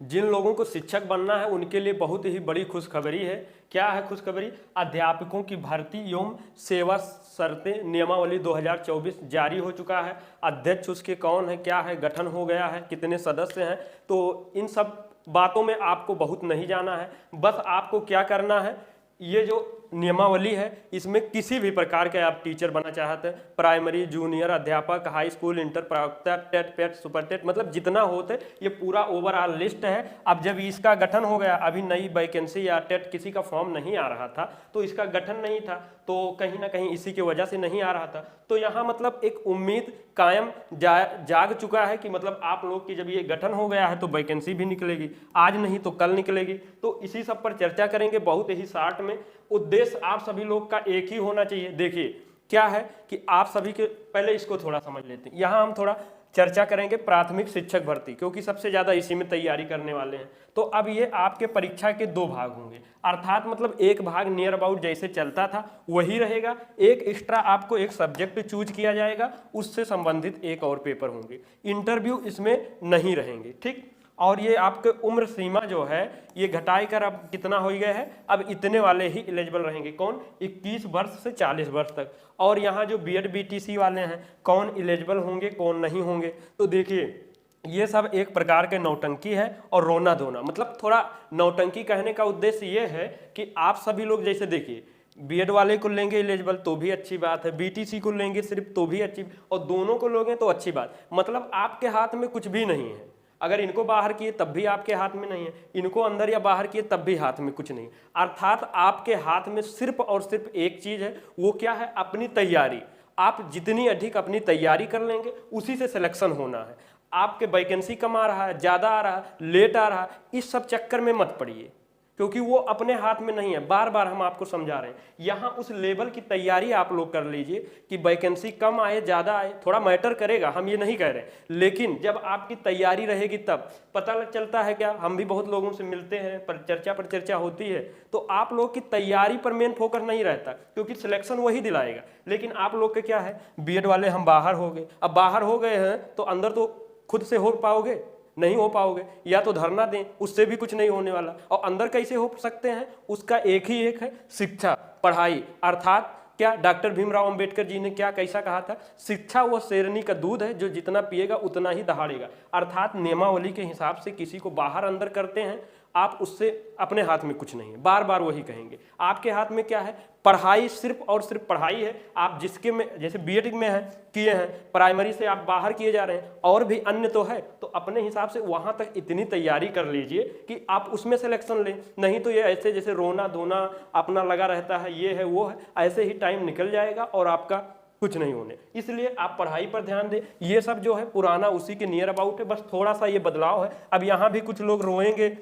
जिन लोगों को शिक्षक बनना है उनके लिए बहुत ही बड़ी खुशखबरी है। क्या है खुशखबरी? अध्यापकों की भर्ती एवं सेवा शर्तें नियमावली 2024 जारी हो चुका है। अध्यक्ष उसके कौन है, क्या है, गठन हो गया है, कितने सदस्य हैं, तो इन सब बातों में आपको बहुत नहीं जाना है। बस आपको क्या करना है, ये जो नियमावली है इसमें किसी भी प्रकार के आप टीचर बनना चाहते हैं, प्राइमरी, जूनियर, अध्यापक, हाई स्कूल, इंटर, प्रवक्ता, टेट, पेट, सुपर टेट, मतलब जितना होते ये पूरा ओवरऑल लिस्ट है। अब जब इसका गठन हो गया, अभी नई वैकेंसी या टेट किसी का फॉर्म नहीं आ रहा था तो इसका गठन नहीं था, तो कहीं ना कहीं इसी की वजह से नहीं आ रहा था। तो यहाँ मतलब एक उम्मीद कायम जाग चुका है कि मतलब आप लोग की जब ये गठन हो गया है तो वैकेंसी भी निकलेगी, आज नहीं तो कल निकलेगी। तो इसी सब पर चर्चा करेंगे बहुत ही शार्ट में। उद्देश्य आप सभी लोग का एक ही होना चाहिए। देखिए क्या है कि आप सभी के, पहले इसको थोड़ा समझ लेते हैं। यहाँ हम थोड़ा चर्चा करेंगे प्राथमिक शिक्षक भर्ती, क्योंकि सबसे ज़्यादा इसी में तैयारी करने वाले हैं। तो अब ये आपके परीक्षा के 2 भाग होंगे, अर्थात मतलब एक भाग नियर अबाउट जैसे चलता था वही रहेगा, एक एक्स्ट्रा आपको एक सब्जेक्ट चूज किया जाएगा, उससे संबंधित एक और पेपर होंगे। इंटरव्यू इसमें नहीं रहेंगे, ठीक। और ये आपके उम्र सीमा जो है ये घटाई कर अब कितना हो गया है, अब इतने वाले ही एलिजिबल रहेंगे। कौन? 21 वर्ष से 40 वर्ष तक। और यहाँ जो बीएड बीटीसी वाले हैं कौन एलिजिबल होंगे, कौन नहीं होंगे। तो देखिए ये सब एक प्रकार के नौटंकी है और रोना धोना, मतलब थोड़ा नौटंकी कहने का उद्देश्य ये है कि आप सभी लोग जैसे देखिए बीएड वाले को लेंगे एलिजिबल तो भी अच्छी बात है, बीटीसी को लेंगे सिर्फ तो भी अच्छी, और दोनों को लोगे तो अच्छी बात। मतलब आपके हाथ में कुछ भी नहीं है। अगर इनको बाहर किए तब भी आपके हाथ में नहीं है, इनको अंदर या बाहर किए तब भी हाथ में कुछ नहीं। अर्थात आपके हाथ में सिर्फ और सिर्फ एक चीज है, वो क्या है? अपनी तैयारी। आप जितनी अधिक अपनी तैयारी कर लेंगे उसी से सिलेक्शन होना है। आपके वैकेंसी कम आ रहा है, ज़्यादा आ रहा है, लेट आ रहा है, इस सब चक्कर में मत पड़िए, क्योंकि वो अपने हाथ में नहीं है। बार बार हम आपको समझा रहे हैं, यहाँ उस लेवल की तैयारी आप लोग कर लीजिए कि वैकेंसी कम आए ज़्यादा आए थोड़ा मैटर करेगा, हम ये नहीं कह रहे, लेकिन जब आपकी तैयारी रहेगी तब पता लग चलता है। क्या हम भी बहुत लोगों से मिलते हैं, पर चर्चा होती है, तो आप लोग की तैयारी पर मेन फोकस नहीं रहता, क्योंकि सिलेक्शन वही दिलाएगा। लेकिन आप लोग के क्या है, बीएड वाले हम बाहर हो गए, अब बाहर हो गए हैं तो अंदर तो खुद से हो पाओगे? नहीं हो पाओगे, या तो धरना दें, उससे भी कुछ नहीं होने वाला। और अंदर कैसे हो सकते हैं? उसका एक ही एक है, शिक्षा, पढ़ाई। अर्थात क्या डॉक्टर भीमराव अंबेडकर जी ने क्या कैसा कहा था? शिक्षा वो शेरनी का दूध है जो जितना पिएगा उतना ही दहाड़ेगा। अर्थात नियमावली के हिसाब से किसी को बाहर अंदर करते हैं, आप उससे अपने हाथ में कुछ नहीं है, बार बार वही कहेंगे। आपके हाथ में क्या है? पढ़ाई, सिर्फ और सिर्फ पढ़ाई है। आप जिसके में जैसे बीएड में है, किए हैं, प्राइमरी से आप बाहर किए जा रहे हैं, और भी अन्य तो है, तो अपने हिसाब से वहां तक इतनी तैयारी कर लीजिए कि आप उसमें सिलेक्शन लें। नहीं तो ये ऐसे जैसे रोना धोना अपना लगा रहता है, ये है वो है, ऐसे ही टाइम निकल जाएगा और आपका कुछ नहीं होने। इसलिए आप पढ़ाई पर ध्यान दें। ये सब जो है पुराना उसी के नियर अबाउट है, बस थोड़ा सा ये बदलाव है। अब यहाँ भी कुछ लोग रोएंगे,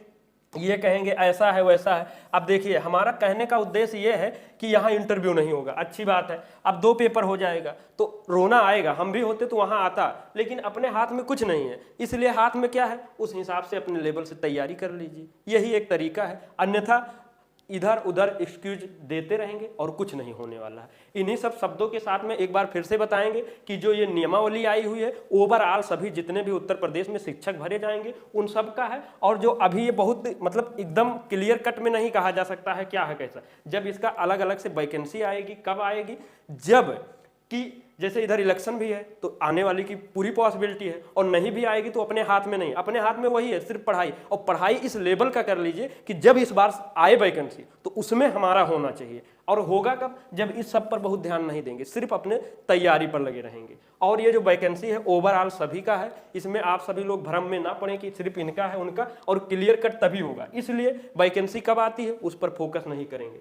ये कहेंगे ऐसा है वैसा है। अब देखिए हमारा कहने का उद्देश्य ये है कि यहाँ इंटरव्यू नहीं होगा, अच्छी बात है, अब 2 पेपर हो जाएगा तो रोना आएगा। हम भी होते तो वहाँ आता, लेकिन अपने हाथ में कुछ नहीं है, इसलिए हाथ में क्या है उस हिसाब से अपने लेवल से तैयारी कर लीजिए, यही एक तरीका है। अन्यथा इधर उधर एक्सक्यूज देते रहेंगे और कुछ नहीं होने वाला है। इन्हीं सब शब्दों के साथ में एक बार फिर से बताएंगे कि जो ये नियमावली आई हुई है ओवरऑल सभी जितने भी उत्तर प्रदेश में शिक्षक भरे जाएंगे उन सब का है। और जो अभी ये बहुत मतलब एकदम क्लियर कट में नहीं कहा जा सकता है क्या है कैसा, जब इसका अलग अलग से वैकेंसी आएगी, कब आएगी, जब कि जैसे इधर इलेक्शन भी है तो आने वाली की पूरी पॉसिबिलिटी है, और नहीं भी आएगी तो अपने हाथ में नहीं, अपने हाथ में वही है सिर्फ पढ़ाई। और पढ़ाई इस लेवल का कर लीजिए कि जब इस बार आए वैकेंसी तो उसमें हमारा होना चाहिए। और होगा कब? जब इस सब पर बहुत ध्यान नहीं देंगे, सिर्फ अपने तैयारी पर लगे रहेंगे। और ये जो वैकेंसी है ओवरऑल सभी का है, इसमें आप सभी लोग भ्रम में ना पड़े कि सिर्फ इनका है उनका, और क्लियर कट तभी होगा। इसलिए वैकेंसी कब आती है उस पर फोकस नहीं करेंगे।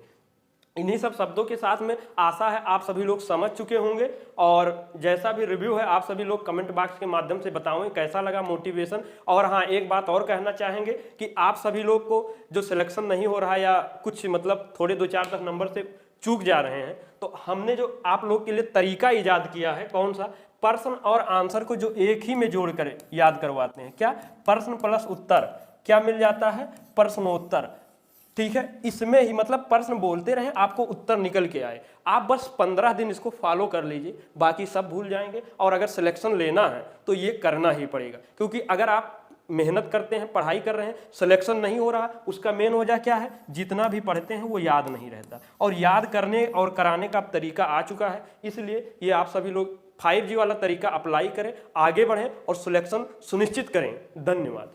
इन्हीं सब शब्दों के साथ में आशा है आप सभी लोग समझ चुके होंगे, और जैसा भी रिव्यू है आप सभी लोग कमेंट बॉक्स के माध्यम से बताओगे कैसा लगा मोटिवेशन। और हाँ, एक बात और कहना चाहेंगे कि आप सभी लोग को जो सिलेक्शन नहीं हो रहा है या कुछ मतलब थोड़े 2-4 तक नंबर से चूक जा रहे हैं, तो हमने जो आप लोग के लिए तरीका ईजाद किया है, कौन सा? प्रश्न और आंसर को जो एक ही में जोड़ कर याद करवाते हैं। क्या? प्रश्न प्लस उत्तर क्या मिल जाता है? प्रश्नोत्तर। ठीक है, इसमें ही मतलब प्रश्न बोलते रहे, आपको उत्तर निकल के आए। आप बस 15 दिन इसको फॉलो कर लीजिए, बाकी सब भूल जाएंगे। और अगर सिलेक्शन लेना है तो ये करना ही पड़ेगा, क्योंकि अगर आप मेहनत करते हैं, पढ़ाई कर रहे हैं, सिलेक्शन नहीं हो रहा, उसका मेन वजह क्या है? जितना भी पढ़ते हैं वो याद नहीं रहता, और याद करने और कराने का तरीका आ चुका है। इसलिए ये आप सभी लोग 5G वाला तरीका अप्लाई करें, आगे बढ़ें और सिलेक्शन सुनिश्चित करें। धन्यवाद।